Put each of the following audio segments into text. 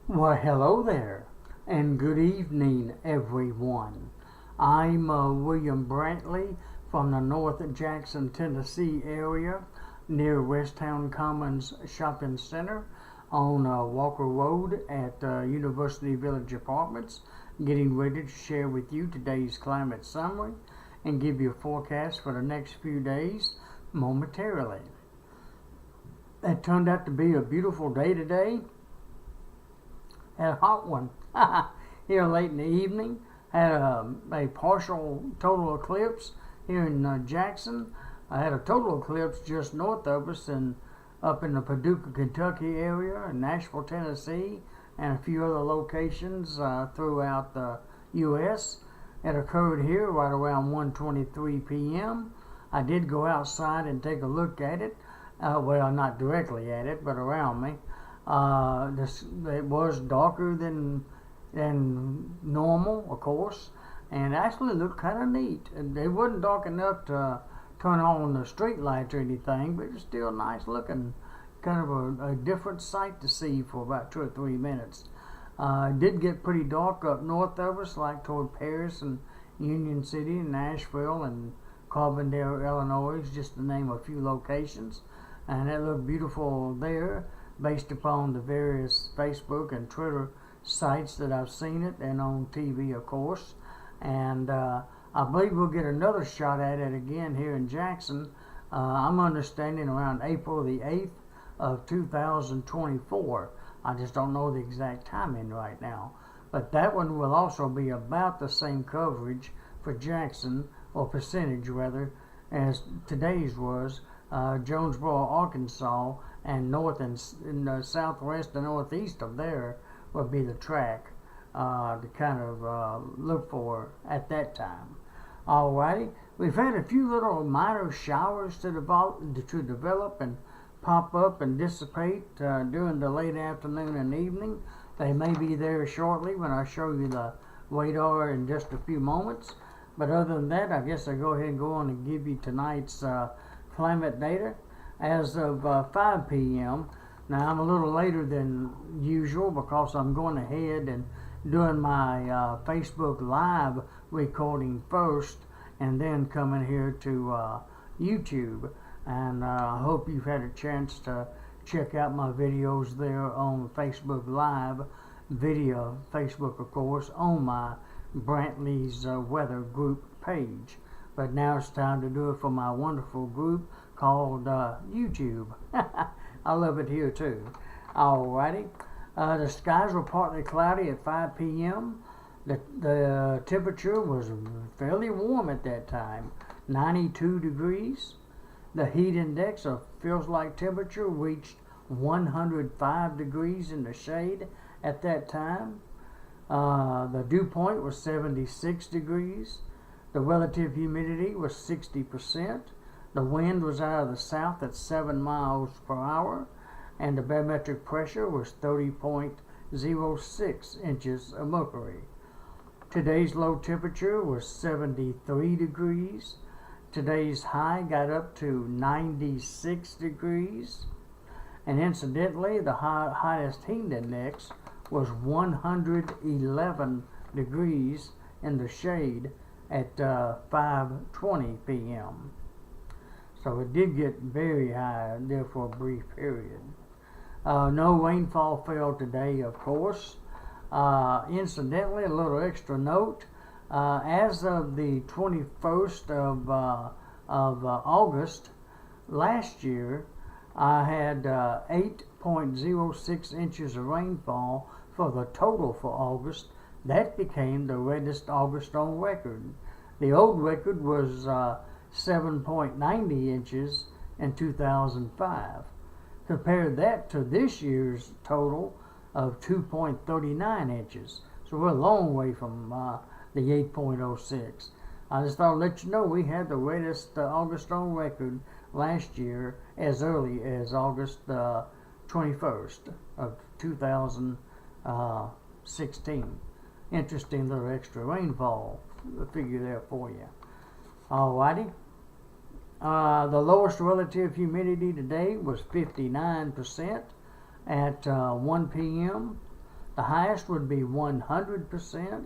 Well, hello there, and good evening, everyone. I'm William Brantley from the North Jackson, Tennessee area near Westtown Commons Shopping Center on Walker Road at University Village Apartments, getting ready to share with you today's climate summary and give you a forecast for the next few days momentarily. It turned out to be a beautiful day today. Had a hot one here late in the evening. Had a partial total eclipse here in Jackson. I had a total eclipse just north of us and up in the Paducah, Kentucky area, and Nashville, Tennessee, and a few other locations throughout the U.S. It occurred here right around 1:23 p.m. I did go outside and take a look at it. Well, not directly at it, but around me. It was darker than normal, of course, and actually looked kind of neat. It wasn't dark enough to turn on the street lights or anything, but it's still nice looking. Kind of a different sight to see for about 2 or 3 minutes. It did get pretty dark up north of us, like toward Paris and Union City and Nashville and Carbondale, Illinois, just to name a few locations. And it looked beautiful there based upon the various Facebook and Twitter sites that I've seen it, and on TV, of course. And I believe we'll get another shot at it again here in Jackson. I'm understanding around April the 8th of 2024. I just don't know the exact timing right now. But that one will also be about the same coverage for Jackson, or percentage rather, as today's was. Jonesboro, Arkansas, and north and southwest and northeast of there would be the track to kind of look for at that time. Alrighty, we've had a few little minor showers to develop and pop up and dissipate during the late afternoon and evening. They may be there shortly when I show you the radar in just a few moments. But other than that, I guess I'll go ahead and go on and give you tonight's climate data as of 5 p.m. Now, I'm a little later than usual because I'm going ahead and doing my Facebook Live recording first and then coming here to YouTube. And I hope you've had a chance to check out my videos there on Facebook Live video, Facebook, of course, on my Brantley's Weather Group page. But now it's time to do it for my wonderful group called YouTube. I love it here too. Alrighty. The skies were partly cloudy at 5 p.m. The temperature was fairly warm at that time, 92 degrees. The heat index of feels like temperature reached 105 degrees in the shade at that time. The dew point was 76 degrees. The relative humidity was 60%. The wind was out of the south at 7 miles per hour, and the barometric pressure was 30.06 inches of mercury. Today's low temperature was 73 degrees. Today's high got up to 96 degrees. And incidentally, the highest heat index was 111 degrees in the shade at 5:20 p.m. So it did get very high there for a brief period. No rainfall fell today, of course. Incidentally, a little extra note, as of the 21st of August last year, I had 8.06 inches of rainfall for the total for August. That became the reddest August on record. The old record was 7.90 inches in 2005. Compare that to this year's total of 2.39 inches. So we're a long way from the 8.06. I just thought I'd let you know we had the reddest August on record last year as early as August 21st of 2016. Interesting little extra rainfall figure there for you. Alrighty. The lowest relative humidity today was 59% at 1 p.m. The highest would be 100%,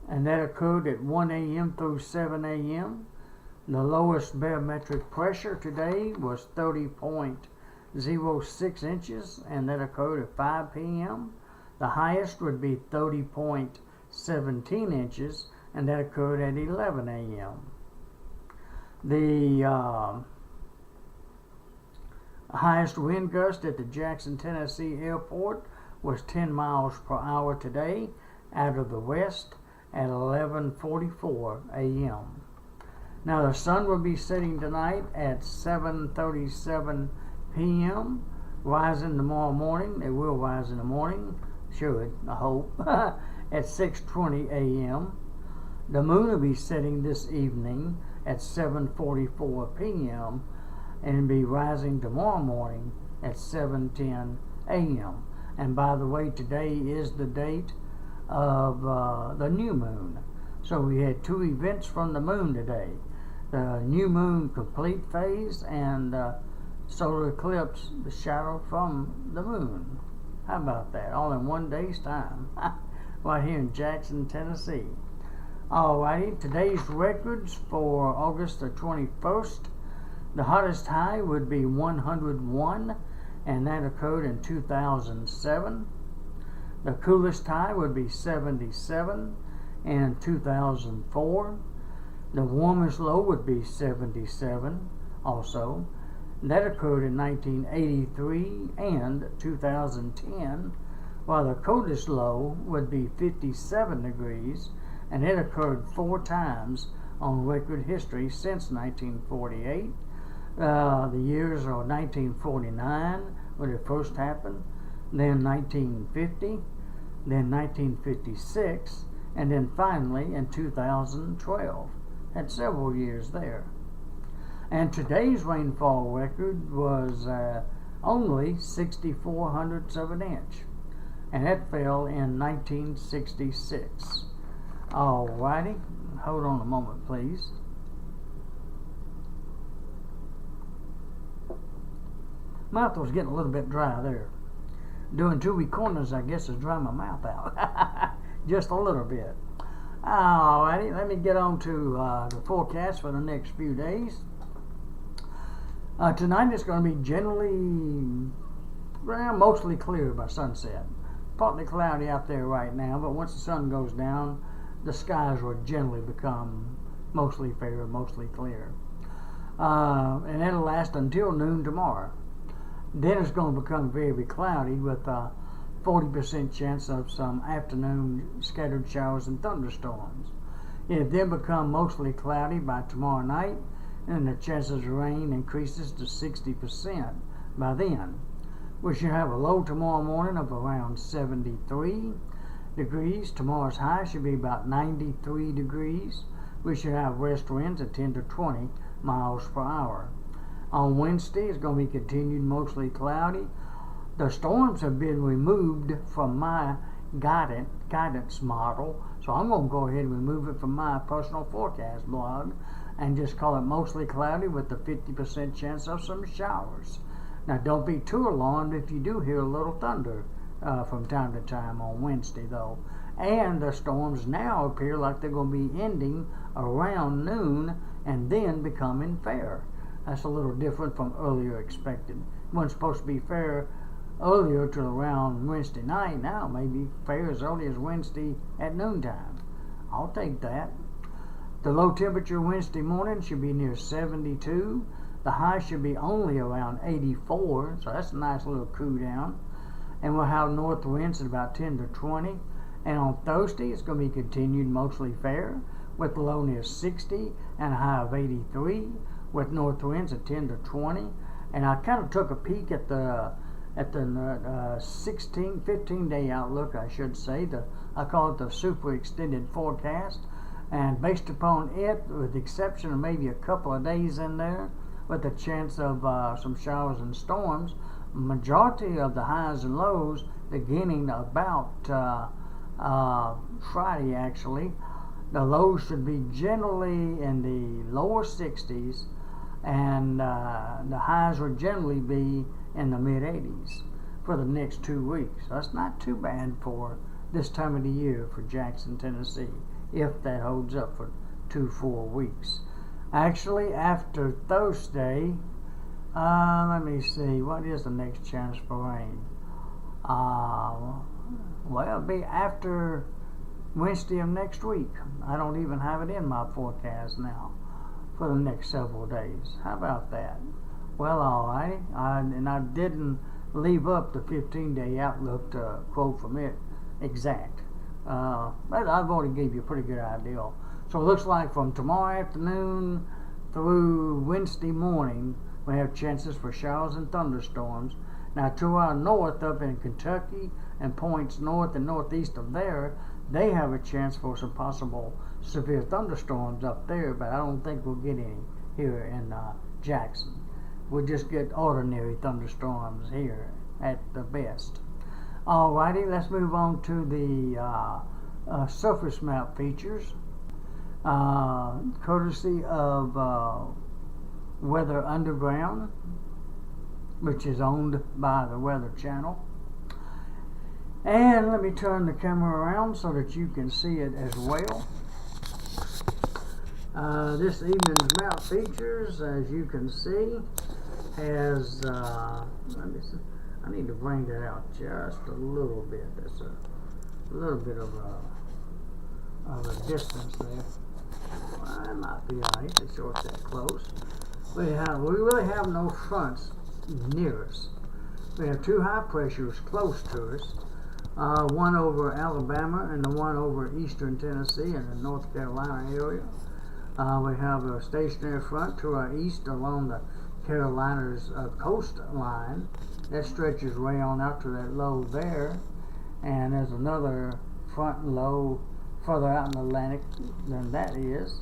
and that occurred at 1 a.m. through 7 a.m. The lowest barometric pressure today was 30.06 inches, and that occurred at 5 p.m. The highest would be 30.17 inches, and that occurred at 11 a.m. The highest wind gust at the Jackson, Tennessee airport was 10 miles per hour today out of the west at 11:44 a.m. Now the sun will be setting tonight at 7:37 p.m. Rising tomorrow morning. It will rise in the morning. Should, I hope. At 6:20 a.m. The moon will be setting this evening at 7:44 p.m. and be rising tomorrow morning at 7:10 a.m. And by the way, today is the date of the new moon. So we had two events from the moon today. The new moon complete phase and solar eclipse, the shadow from the moon. How about that? All in one day's time. Right here in Jackson, Tennessee. Alrighty, today's records for August the 21st. The hottest high would be 101, and that occurred in 2007. The coolest high would be 77 in 2004. The warmest low would be 77 also. That occurred in 1983 and 2010, while the coldest low would be 57 degrees, and it occurred 4 times on record history since 1948. The years are 1949, when it first happened, then 1950, then 1956, and then finally in 2012. Had several years there. And today's rainfall record was only 0.64 of an inch, and that fell in 1966. Alrighty, hold on a moment, please. Mouth was getting a little bit dry there. Doing 2 week corners, I guess, is dry my mouth out. Just a little bit. Alrighty, let me get on to the forecast for the next few days. Tonight it's going to be generally, mostly clear by sunset. Partly cloudy out there right now, but once the sun goes down, the skies will generally become mostly fair, mostly clear. And it'll last until noon tomorrow. Then it's going to become very cloudy with a 40% chance of some afternoon scattered showers and thunderstorms. It then become mostly cloudy by tomorrow night, and the chances of rain increases to 60% by then. We should have a low tomorrow morning of around 73 degrees. Tomorrow's high should be about 93 degrees. We should have west winds at 10 to 20 miles per hour. On Wednesday, it's going to be continued mostly cloudy. The storms have been removed from my guidance model, so I'm going to go ahead and remove it from my personal forecast blog and just call it mostly cloudy with a 50% chance of some showers. Now, don't be too alarmed if you do hear a little thunder from time to time on Wednesday, though. And the storms now appear like they're going to be ending around noon and then becoming fair. That's a little different from earlier expected. It wasn't supposed to be fair earlier till around Wednesday night. Now maybe fair as early as Wednesday at noontime. I'll take that. The low temperature Wednesday morning should be near 72. The high should be only around 84, so that's a nice little cool down. And we'll have north winds at about 10 to 20. And on Thursday, it's going to be continued mostly fair, with the low near 60 and a high of 83, with north winds at 10 to 20. And I kind of took a peek at the 15-day outlook, I should say. I call it the super extended forecast. And based upon it, with the exception of maybe a couple of days in there, with a chance of some showers and storms, majority of the highs and lows beginning about Friday, actually, the lows should be generally in the lower 60s, and the highs would generally be in the mid 80s. for the next 2 weeks. That's not too bad for this time of the year for Jackson, Tennessee, if that holds up for 2-4 weeks. Actually, after Thursday, let me see, what is the next chance for rain? Well, it'll be after Wednesday of next week. I don't even have it in my forecast now for the next several days. How about that? Well, alright. And I didn't leave up the 15-day outlook to quote from it exact. But I've already gave you a pretty good idea. So it looks like from tomorrow afternoon through Wednesday morning, we have chances for showers and thunderstorms. Now, to our north, up in Kentucky and points north and northeast of there, they have a chance for some possible severe thunderstorms up there, but I don't think we'll get any here in Jackson. We'll just get ordinary thunderstorms here at the best. Alrighty, let's move on to the surface map features, courtesy of Weather Underground, which is owned by the Weather Channel. And let me turn the camera around so that you can see it as well. This evening's map features, as you can see, has, let me see, I need to bring that out just a little bit. That's a little bit of a distance there. Well, that might be alright to show it that close. We really have no fronts near us. We have 2 high pressures close to us. One over Alabama and the one over eastern Tennessee and the North Carolina area. We have a stationary front to our east along the Carolinas coastline. That stretches way on out to that low there. And there's another front low further out in the Atlantic than that is.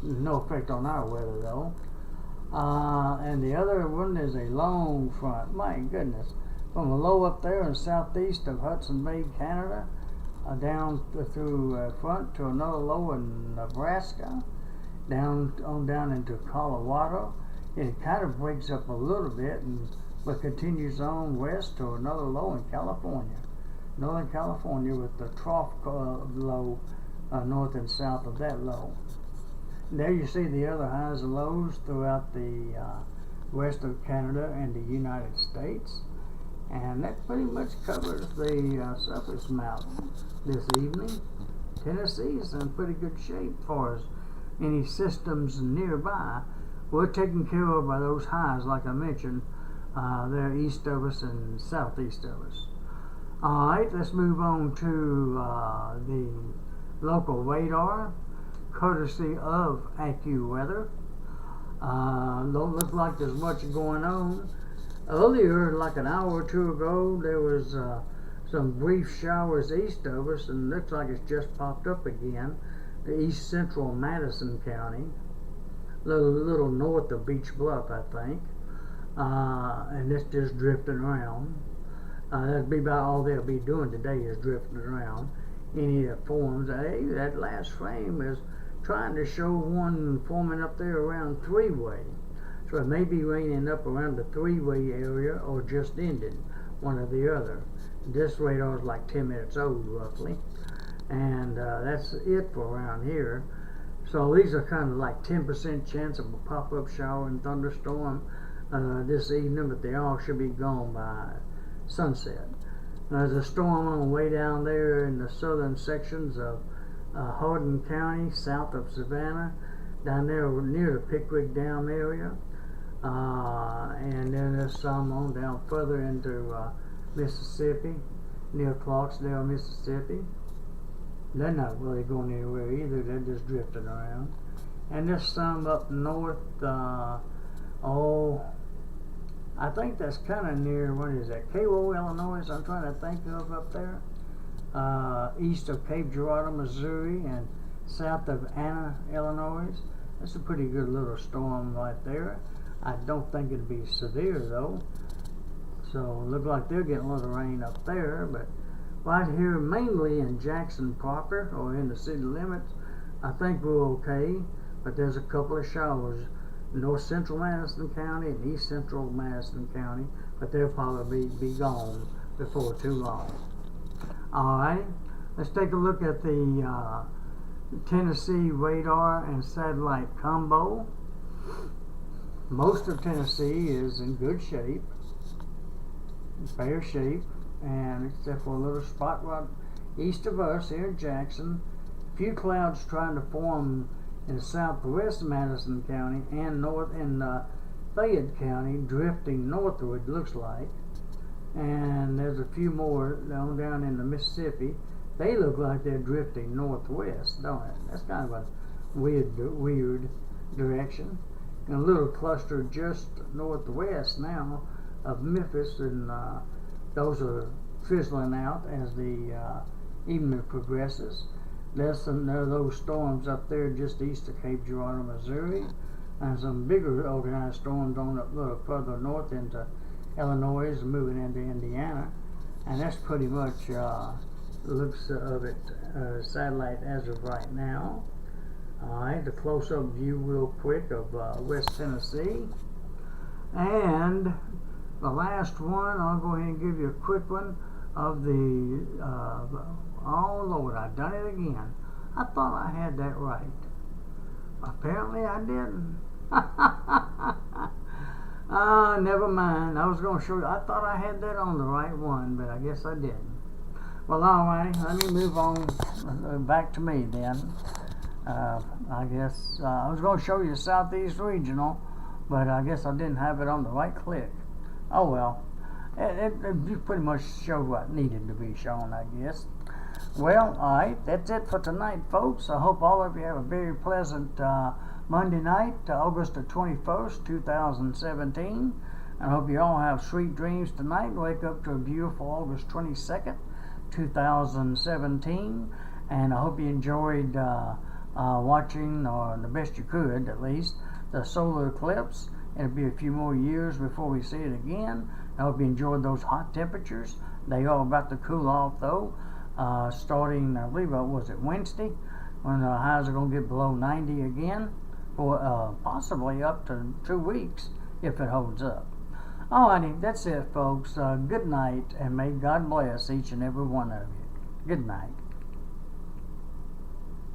No effect on our weather though. And the other one is a long front. My goodness. From a low up there in southeast of Hudson Bay, Canada, down through front to another low in Nebraska, down into Colorado. It kind of breaks up a little bit, but continues on west to another low in California, Northern California, with the trough low north and south of that low. There you see the other highs and lows throughout the west of Canada and the United States. And that pretty much covers the surface map this evening. Tennessee is in pretty good shape for us. Any systems nearby, we're taken care of by those highs, like I mentioned. They're east of us and southeast of us. Alright, let's move on to the local radar, courtesy of AccuWeather. Don't look like there's much going on. Earlier, like an hour or two ago, there was some brief showers east of us, and looks like it's just popped up again. The east central Madison County, little north of Beach Bluff, I think, and it's just drifting around. That'd be about all they'll be doing today, is drifting around. Any forms. That last frame is trying to show one forming up there around Three-Way. So it may be raining up around the Three-Way area or just ended, one or the other. This radar is like 10 minutes old, roughly. And that's it for around here. So these are kind of like 10% chance of a pop-up shower and thunderstorm this evening, but they all should be gone by sunset. There's a storm on the way down there in the southern sections of Hardin County, south of Savannah, down there near the Pickwick Dam area. And then there's some on down further into Mississippi, near Clarksdale, Mississippi. They're not really going anywhere either, they're just drifting around. And there's some up north, I think that's kind of near, what is that, Cairo, Illinois, I'm trying to think of up there. East of Cape Girardeau, Missouri, and south of Anna, Illinois. That's a pretty good little storm right there. I don't think it'd be severe though. So look like they're getting a little rain up there, but right here mainly in Jackson proper or in the city limits, I think we're okay, but there's a couple of showers north central Madison County and east central Madison County, but they'll probably be gone before too long. All right, let's take a look at the Tennessee radar and satellite combo. Most of Tennessee is in good shape, fair shape, and except for a little spot right east of us here in Jackson, a few clouds trying to form in southwest Madison County and north in Fayette County, drifting northward, looks like. And there's a few more down in the Mississippi. They look like they're drifting northwest, don't it? That's kind of a weird direction. And a little cluster just northwest now of Memphis, and those are fizzling out as the evening progresses. Less than those storms up there just east of Cape Girardeau, Missouri, and some bigger organized storms on up a little further north into Illinois and moving into Indiana. And that's pretty much looks of it satellite as of right now. Alright, the close-up view real quick of West Tennessee. And the last one, I'll go ahead and give you a quick one of the, oh Lord, I've done it again. I thought I had that right. Apparently I didn't. Never mind. I was going to show you. I thought I had that on the right one, but I guess I didn't. Well, alrighty. Let me move on back to me then. I guess I was going to show you Southeast Regional, but I guess I didn't have it on the right click. Oh well. It pretty much showed what needed to be shown, I guess. Well, alright. That's it for tonight, folks. I hope all of you have a very pleasant Monday night, August the 21st, 2017. I hope you all have sweet dreams tonight and wake up to a beautiful August 22nd, 2017. And I hope you enjoyed watching, or the best you could at least, the solar eclipse. It'll be a few more years before we see it again. I hope you enjoyed those hot temperatures. They are about to cool off though, starting, I believe, was it Wednesday, when the highs are going to get below 90 again, for possibly up to 2 weeks if it holds up. Alrighty, that's it, folks. Good night, and may God bless each and every one of you. Good night.